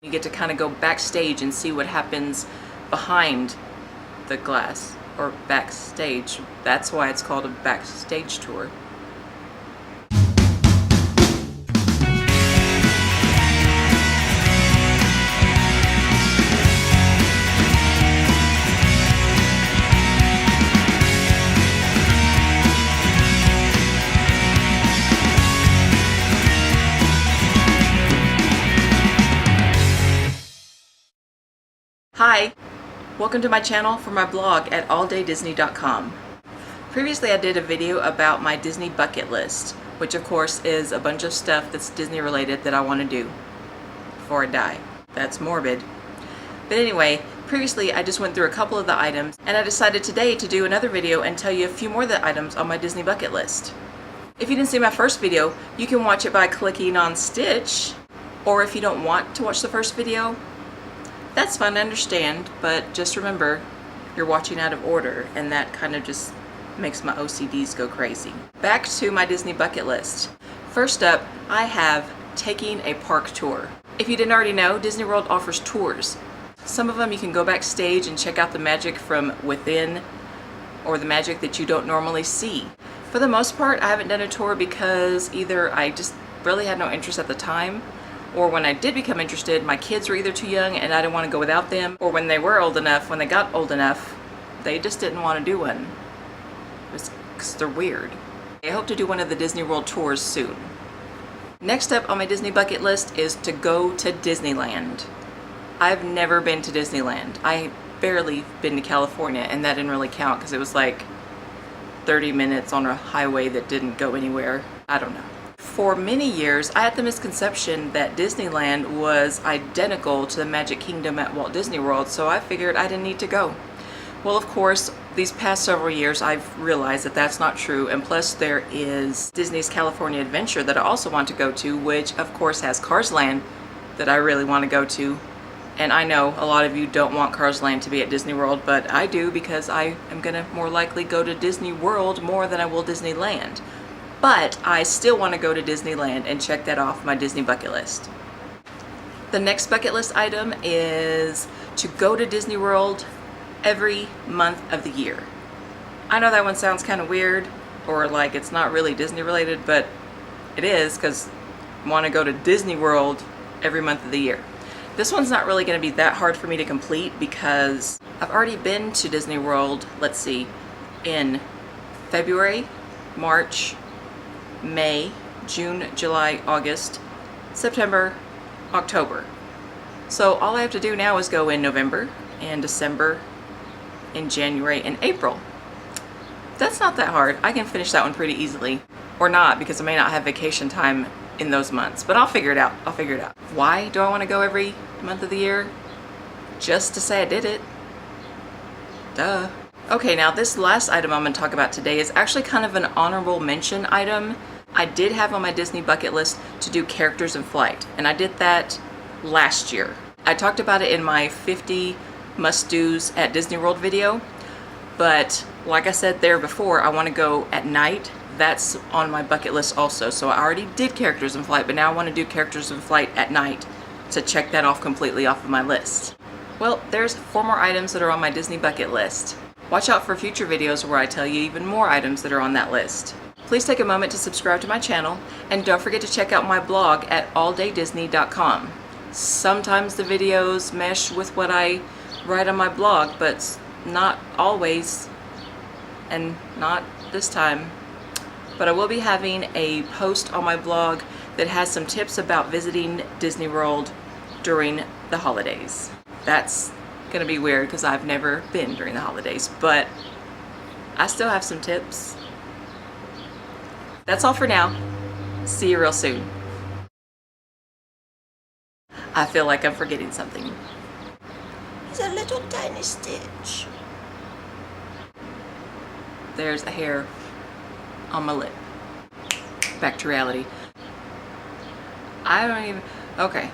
You get to kind of go backstage and see what happens behind the glass, or backstage. That's why it's called a backstage tour. Hi, welcome to my channel for my blog at alldaydisney.com. Previously I did a video about my Disney bucket list, which of course is a bunch of stuff that's Disney related that I want to do before I die. That's morbid. But anyway, previously I just went through a couple of the items, and I decided today to do another video and tell you a few more of the items on my Disney bucket list. If you didn't see my first video, you can watch it by clicking on Stitch, or if you don't want to watch the first video, that's fine, I understand, but just remember, you're watching out of order, and that kind of just makes my OCDs go crazy. Back to my Disney bucket list. First up, I have taking a park tour. If you didn't already know, Disney World offers tours. Some of them you can go backstage and check out the magic from within, or the magic that you don't normally see. For the most part, I haven't done a tour because either I just really had no interest at the time, or when I did become interested, my kids were either too young and I didn't want to go without them, or when they were old enough, when they got old enough, they just didn't want to do one. It's because they're weird. I hope to do one of the Disney World tours soon. Next up on my Disney bucket list is to go to Disneyland. I've never been to Disneyland. I barely been to California, and that didn't really count because it was like 30 minutes on a highway that didn't go anywhere. I don't know. For many years, I had the misconception that Disneyland was identical to the Magic Kingdom at Walt Disney World, so I figured I didn't need to go. Well, of course, these past several years, I've realized that that's not true, and plus there is Disney's California Adventure that I also want to go to, which of course has Cars Land that I really want to go to. And I know a lot of you don't want Cars Land to be at Disney World, but I do, because I am going to more likely go to Disney World more than I will Disneyland. But I still want to go to Disneyland and check that off my Disney bucket list. The next bucket list item is to go to Disney World every month of the year. I know that one sounds kind of weird, or like it's not really Disney related, but it is, because I want to go to Disney World every month of the year. This one's not really going to be that hard for me to complete because I've already been to Disney World, let's see, in February, March, May, June, July, August, September, October. So all I have to do now is go in November and December, in January and April. That's not that hard. I can finish that one pretty easily. Or not, because I may not have vacation time in those months, but I'll figure it out. I'll figure it out. Why do I want to go every month of the year? Just to say I did it. Duh. Okay, now this last item I'm going to talk about today is actually kind of an honorable mention item. I did have on my Disney bucket list to do Characters in Flight, and I did that last year. I talked about it in my 50 must-dos at Disney World video, but like I said there before, I want to go at night. That's on my bucket list also. So I already did Characters in Flight, but now I want to do Characters in Flight at night to check that off completely off of my list. Well, there's 4 more items that are on my Disney bucket list. Watch out for future videos where I tell you even more items that are on that list. Please take a moment to subscribe to my channel, and don't forget to check out my blog at alldaydisney.com. Sometimes the videos mesh with what I write on my blog, but not always, and not this time. But I will be having a post on my blog that has some tips about visiting Disney World during the holidays. That's gonna be weird because I've never been during the holidays, but I still have some tips. That's all for now. See you real soon. I feel like I'm forgetting something. It's a little tiny Stitch. There's a hair on my lip. Back to reality. I don't even... Okay.